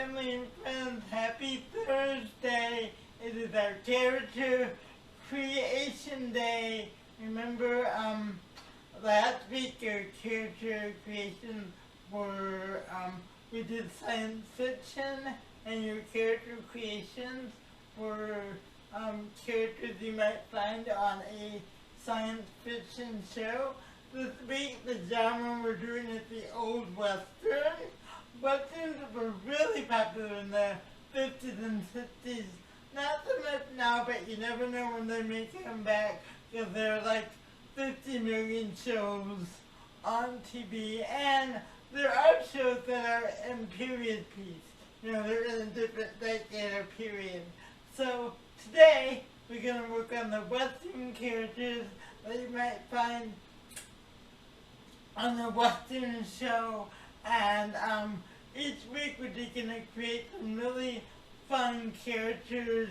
family and friends, happy Thursday. It is our character creation day. Remember, last week our character creation were, we did science fiction, and your character creations were characters you might find on a science fiction show. This week the genre we're doing is the Old Western. Westerns were really popular in the 50s and 60s. Not so much now, but you never know when they may come back, because there are like 50 million shows on TV, and there are shows that are in period piece. You know, they're in a different decade or period. So today we're going to work on the Western characters that you might find on the Western show, and each week we're just going to create some really fun characters,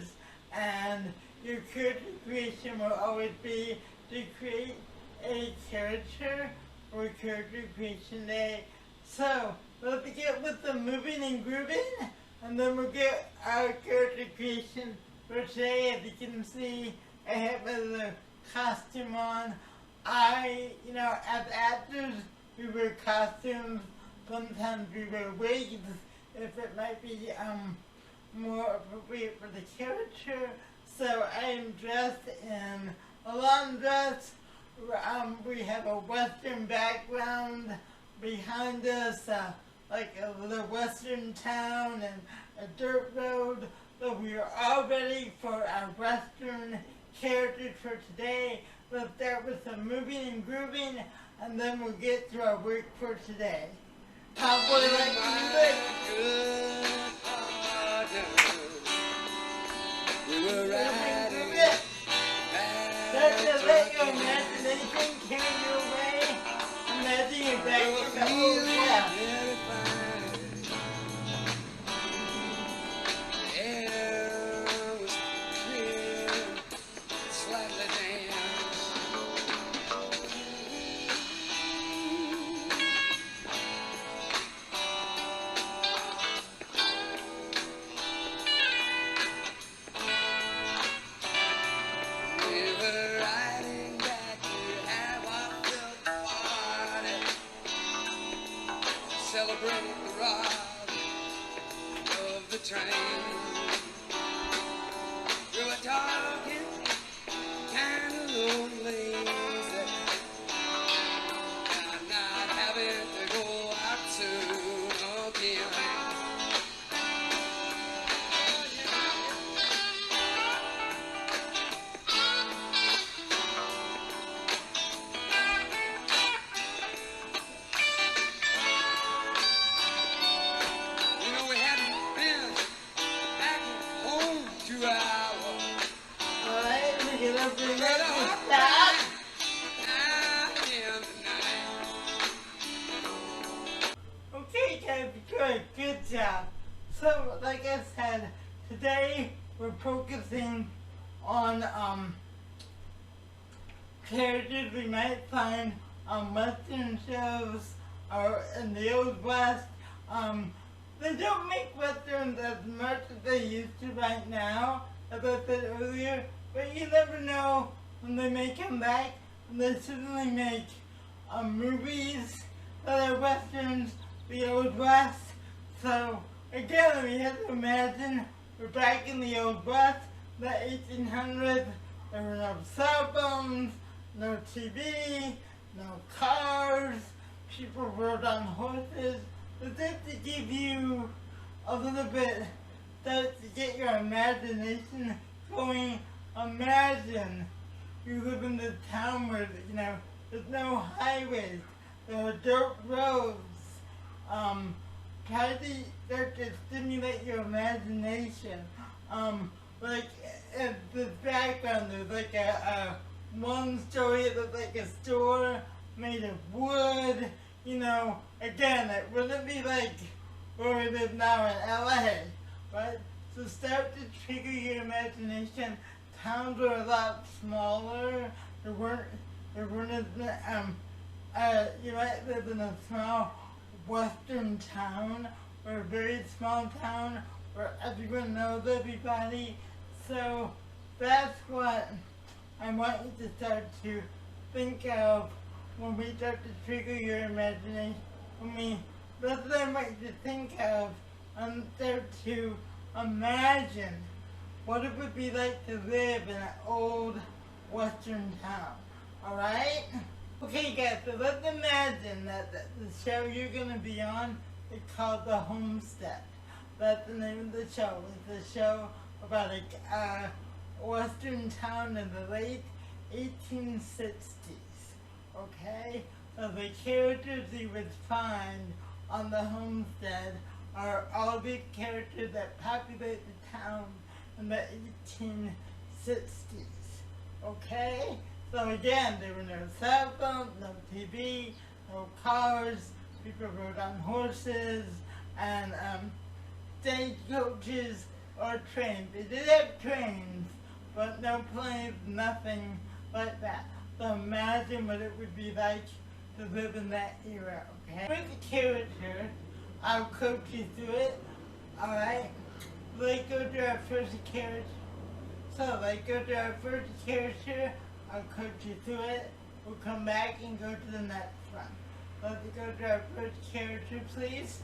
and your character creation will always be to create a character for character creation day. So let's get with the moving and grooving, and then we'll get our character creation for today. As you can see, I have a costume on. As actors, we wear costumes. Sometimes we wear wigs if it might be more appropriate for the character. So I am dressed in a long dress. We have a Western background behind us, like a little Western town and a dirt road. So we are all ready for our Western characters for today. Let's start with some moving and grooving, and then we'll get to our work for today. Cowboy like music. We were riding. Start to let your imagination carry you away. Imagine you're back in the old West. Air was clear, slightly damp. We were riding back to have our little party, celebrating the ride of the train. We were talking kind of lonely, not having to go out soon again. You know, we hadn't been back home 2 hours. Alright, we're gonna bring But up a the hot stop. night in the night. Okay, guys, good job. So, like I said, today we're focusing on characters we might find on Western shows or in the Old West. They don't make Westerns as much as they used to right now, as I said earlier, but you never know when they may come back, and they certainly make movies that are Westerns, the Old West. So again, we have to imagine we're back in the Old West, the 1800s. There were no cell phones, no TV, no cars. People rode on horses. But just to give you a little bit, to get your imagination going, imagine you live in this town where, there's no highways, there are dirt roads. Try to stimulate your imagination. Like, in the background, there's like a one story that looks like a store made of wood. Again, it wouldn't be like where we live now in LA, right? So start to trigger your imagination. Towns were a lot smaller. There weren't as you might live in a small Western town We're a very small town where everyone knows everybody. So that's what I want you to start to think of when we start to trigger your imagination. That's what I want you to think of and start to imagine what it would be like to live in an old western town. Alright? Okay guys, so let's imagine that the show you're going to be on is called The Homestead. That's the name of the show. It's a show about a western town in the late 1860s. Okay? So the characters you would find on The Homestead are all the characters that populate the town in the 1860s. Okay? So again, there were no cell phones, no TV, no cars, people rode on horses, and stagecoaches or trains. They did have trains, but no planes, nothing like that. So imagine what it would be like to live in that era, okay? With the character, I'll coach you through it, alright? Let's go to our first character. So let's go to our first character, I'll coach you through it. We'll come back and go to the next one. Let's go to our first character, please.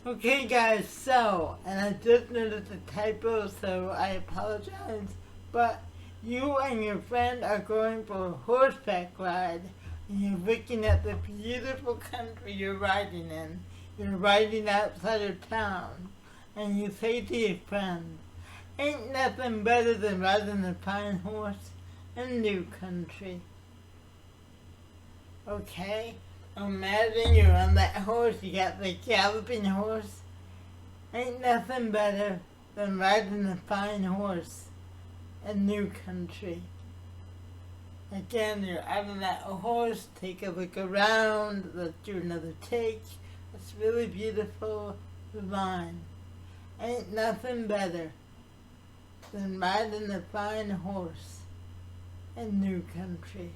Okay guys, so, and I just noticed a typo, so I apologize, but you and your friend are going for a horseback ride, and you're looking at the beautiful country you're riding in. You're riding outside of town, and you say to your friend, ain't nothing better than riding a fine horse in new country. Okay? Imagine you're on that horse, you got the galloping horse. Ain't nothing better than riding a fine horse in new country. Again, you're out on that horse, take a look around, let's do another take. It's really beautiful line. Ain't nothing better than riding a fine horse in new country.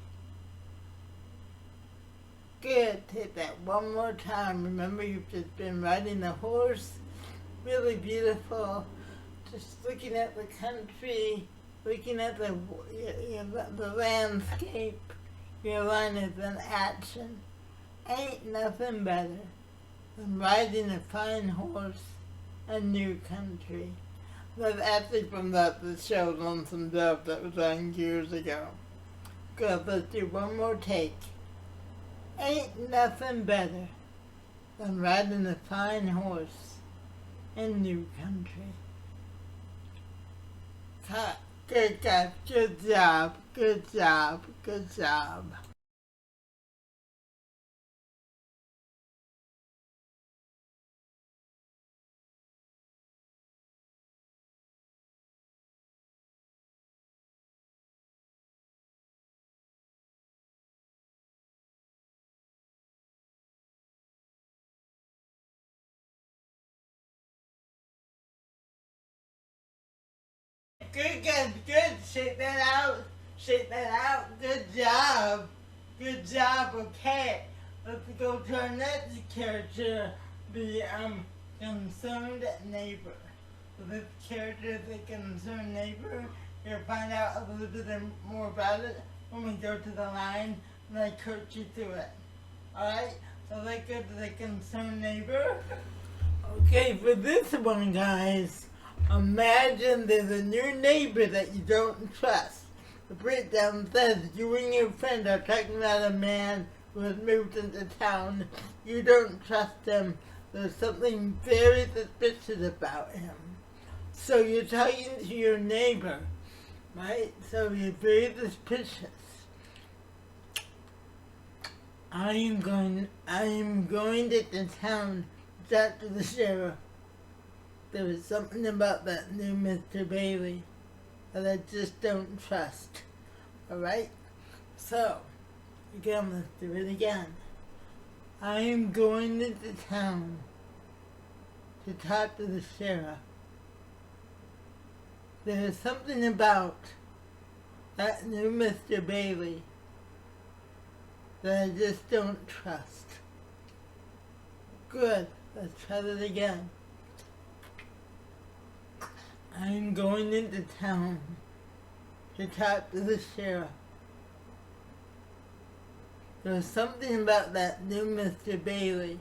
Good, take that one more time. Remember, you've just been riding the horse. Really beautiful. Just looking at the country, looking at the landscape. Your line is in action. Ain't nothing better than riding a fine horse in new country. That's actually from the show Lonesome Dove that was on years ago. Good, let's do one more take. Ain't nothing better than riding a fine horse in new country. Cut. Good guys, good job, good job, good job. Good guys, good. Shake that out. Shake that out. Good job. Good job. Okay. Let's go to our next character, the concerned neighbor. So this character is a concerned neighbor. You'll find out a little bit more about it when we go to the line and I coach you through it. Alright? So let's go to the concerned neighbor. Okay, for this one, guys, imagine there's a new neighbor that you don't trust. The breakdown says you and your friend are talking about a man who has moved into town. You don't trust him. There's something very suspicious about him. So you're talking to your neighbor, right? So you're very suspicious. I am going to the town to talk to the sheriff. There was something about that new Mr. Bailey that I just don't trust. Alright? So, again, let's do it again. I am going into town to talk to the sheriff. There is something about that new Mr. Bailey that I just don't trust. Good. Let's try that again. I'm going into town to talk to the sheriff. There's something about that new Mr. Bailey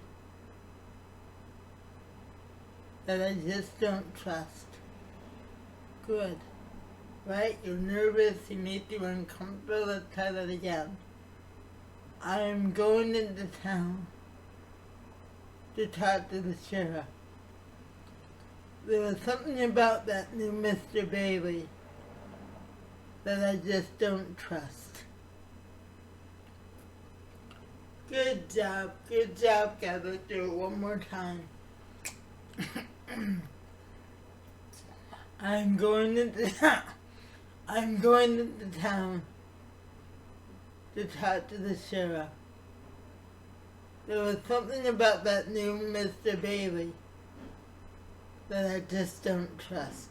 that I just don't trust. Good. Right? You're nervous, he made you uncomfortable. Let's try that again. I'm going into town to talk to the sheriff. There was something about that new Mr. Bailey that I just don't trust. Good job, guys. Let's do it one more time. I'm going into town to talk to the sheriff. There was something about that new Mr. Bailey that I just don't trust.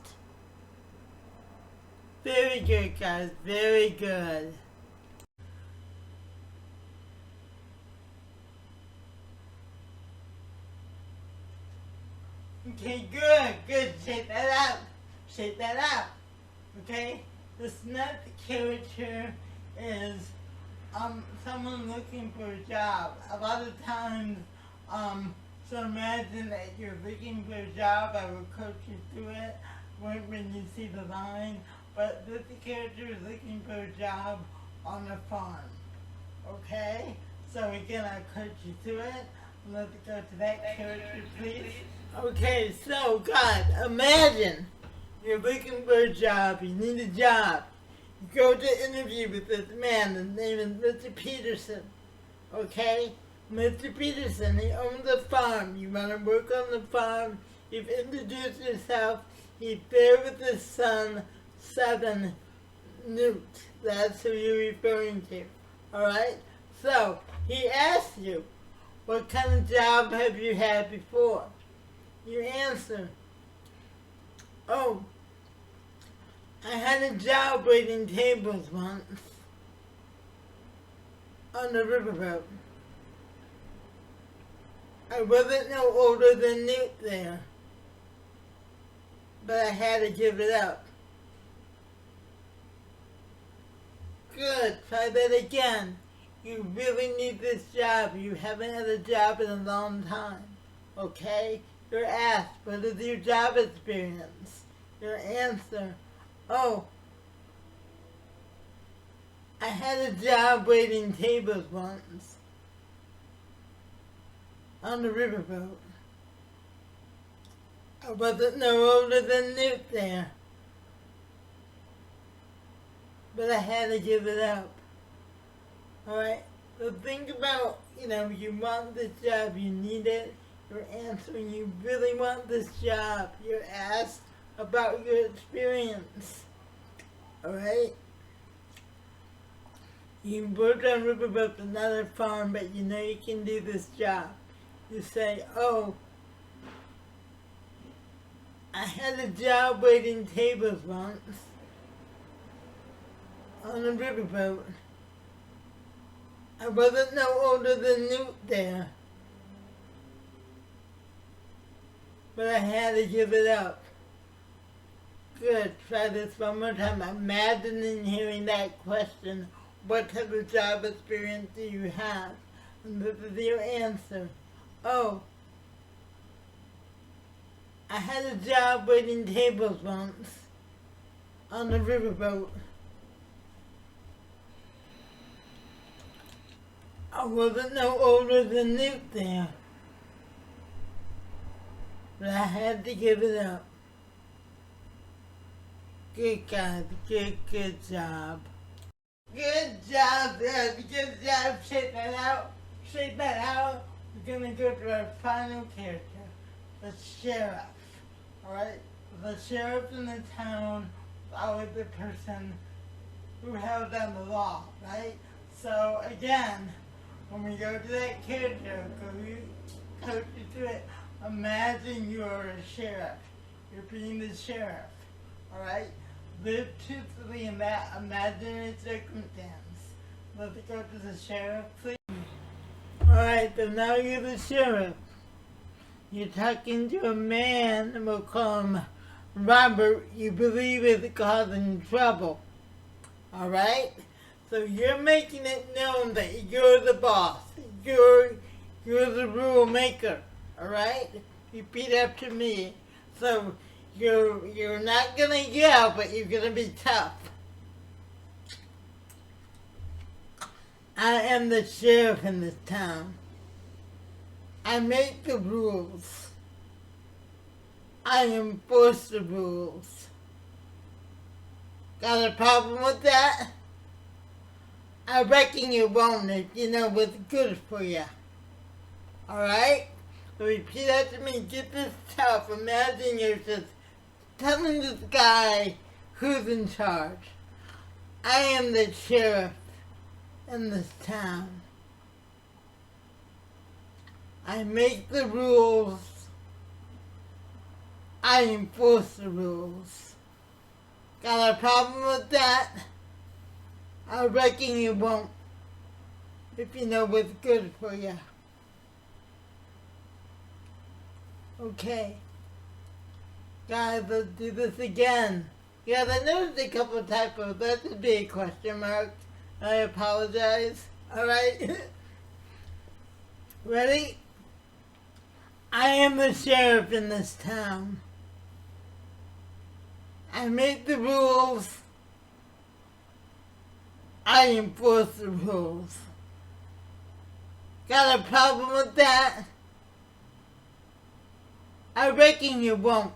Very good, guys. Very good. Okay, good. Shake that out. Okay? This next character is someone looking for a job. A lot of times, so imagine that you're looking for a job. I will coach you through it when you see the line. But this character is looking for a job on a farm. Okay? So again, I'll coach you through it. Let's go to that character, please. Okay, so God, imagine you're looking for a job. You need a job. You go to interview with this man. His name is Mr. Peterson. Okay? Mr. Peterson, he owns a farm. You want to work on the farm. You've introduced yourself. He's there with his son, 7 Newt. That's who you're referring to. Alright? So, he asks you, what kind of job have you had before? You answer, oh, I had a job waiting tables once on the riverboat. I wasn't no older than Newt there, but I had to give it up. Good, try that again. You really need this job. You haven't had a job in a long time, okay? You're asked, what is your job experience? Your answer, oh, I had a job waiting tables once on the riverboat. I wasn't no older than Newt there, but I had to give it up. Alright, so think about, you want this job, you need it. You're answering, you really want this job. You're asked about your experience. Alright? You worked on riverboats, another farm, but you know you can do this job. You say, oh, I had a job waiting tables once on a riverboat. I wasn't no older than Newt there, but I had to give it up. Good, try this one more time. Imagining hearing that question, what type of job experience do you have? And this is your answer. Oh, I had a job waiting tables once on the riverboat. I wasn't no older than Newt there, but I had to give it up. Good guys, good job. Good job, Dad. Good job. Shake that out. We're gonna go to our final character, the sheriff. Alright? The sheriff in the town is always the person who held down the law, right? So again, when we go to that character, coach you through it, imagine you're a sheriff. You're being the sheriff. Alright? Live truthfully in that imaginary circumstance. Let's go to the sheriff, please. Alright, so now you're the sheriff. You're talking to a man, and we'll call him Robert, you believe is causing trouble. Alright? So you're making it known that you're the boss. You're the rule maker. Alright? Repeat after me. So you're not gonna yell, but you're gonna be tough. I am the sheriff in this town. I make the rules. I enforce the rules. Got a problem with that? I reckon you won't if you know what's good for you. Alright? So repeat after me. Get this tough. Imagine you're just telling this guy who's in charge. I am the sheriff in this town. I make the rules. I enforce the rules. Got a problem with that? I reckon you won't if you know what's good for you. Okay. Guys, let's do this again. Yeah, I noticed a couple of typos. That should be a question mark. I apologize. Alright? Ready? I am the sheriff in this town. I make the rules. I enforce the rules. Got a problem with that? I reckon you won't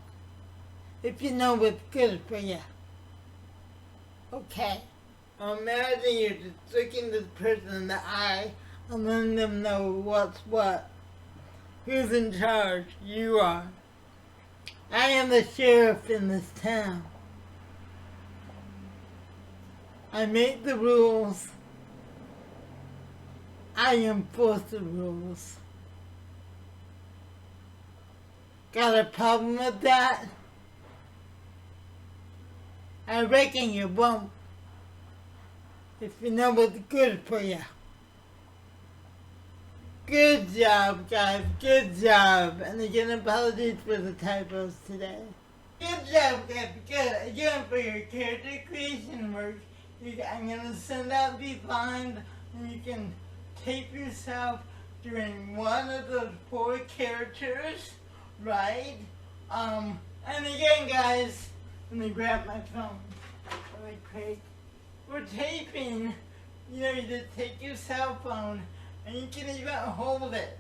if you know what's good for you. Okay. Imagine you're just looking this person in the eye and letting them know what's what. Who's in charge? You are. I am the sheriff in this town. I make the rules. I enforce the rules. Got a problem with that? I reckon you won't if you know what's good for you. Good job, guys. Good job. And again, apologies for the typos today. Good job, guys. Good. Again, for your character creation work, I'm going to send out these lines and you can tape yourself during one of those 4 characters, right? And again, guys, let me grab my phone really quick. We're taping, you just take your cell phone and you can even hold it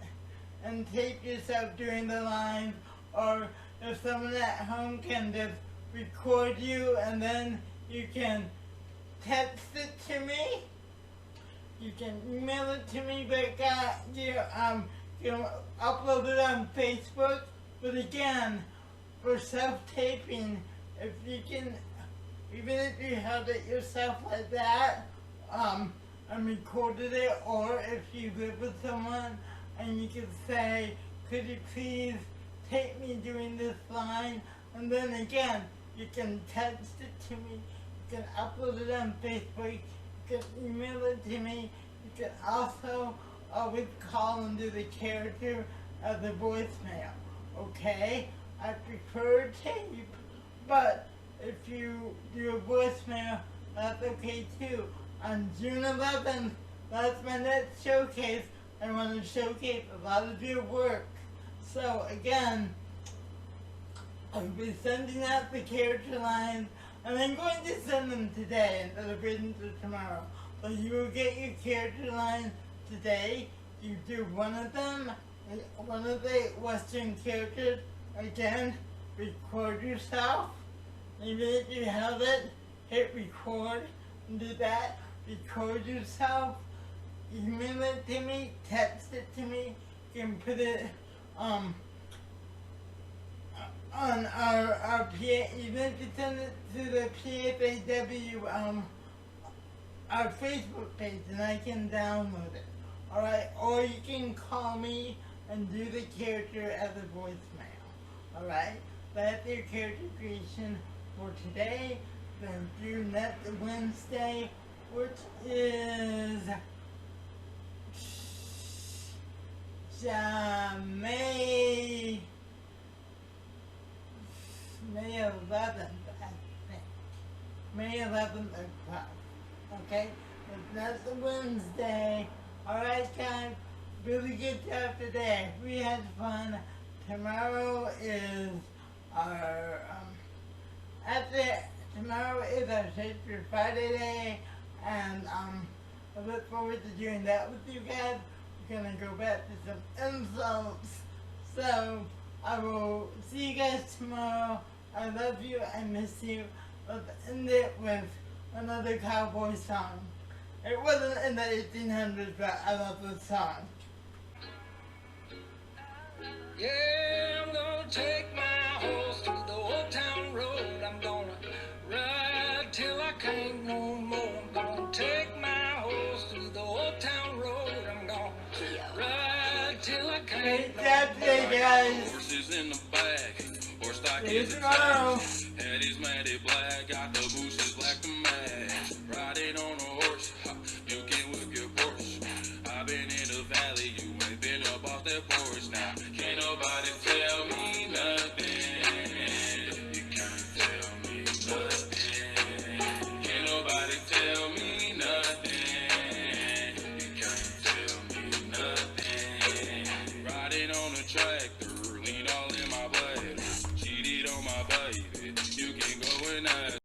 and tape yourself during the lines, or if someone at home can just record you and then you can text it to me. You can email it to me, but you can upload it on Facebook. But again, for self-taping, if you can, even if you held it yourself like that, and recorded it, or if you live with someone and you can say, could you please tape me doing this line? And then again, you can text it to me, you can upload it on Facebook, you can email it to me, you can also always call and do the character as a voicemail, okay? I prefer tape, but if you do a voicemail, that's okay too. On June 11th, that's my next showcase. I want to showcase a lot of your work. So again, I'll be sending out the character lines, and I'm going to send them today instead of waiting until tomorrow. So you will get your character lines today. You do one of them, one of the Western characters. Again, record yourself. Even if you have it, hit record and do that. Record yourself, email it to me, text it to me. You can put it on our PA, even if you send it to the PFAW our Facebook page, and I can download it. Alright, or you can call me and do the character as a voicemail. Alright, that's your character creation for today. Then through next Wednesday, which is May 11th, I think. May 11th o'clock. Okay? But that's a Wednesday. Alright, guys. Really good job today. We had fun. Tomorrow is our, tomorrow is our Shake for Friday day. And, I look forward to doing that with you guys. We're gonna go back to some insults. So, I will see you guys tomorrow. I love you. I miss you. Let's end it with another cowboy song. It wasn't in the 1800s, but I love this song. Yeah, I'm gonna take my horse to the old town road. I'm gonna ride till I can't no more. I'm gonna take my horse to the old town road. I'm gonna ride till I can't Great job today, guys. Horses in the back, horse stock See you is tomorrow. attached. Head is matted black, got the bushes black to match. Riding on a horse, you can whip your Porsche. I've been in the valley, you ain't been up off that porch now. Can't nobody tell me nothing. You can't tell me nothing. Can't nobody tell me nothing. You can't tell me nothing. Riding on a tractor, lean all in my blood. Cheated on my baby. You can go and ask.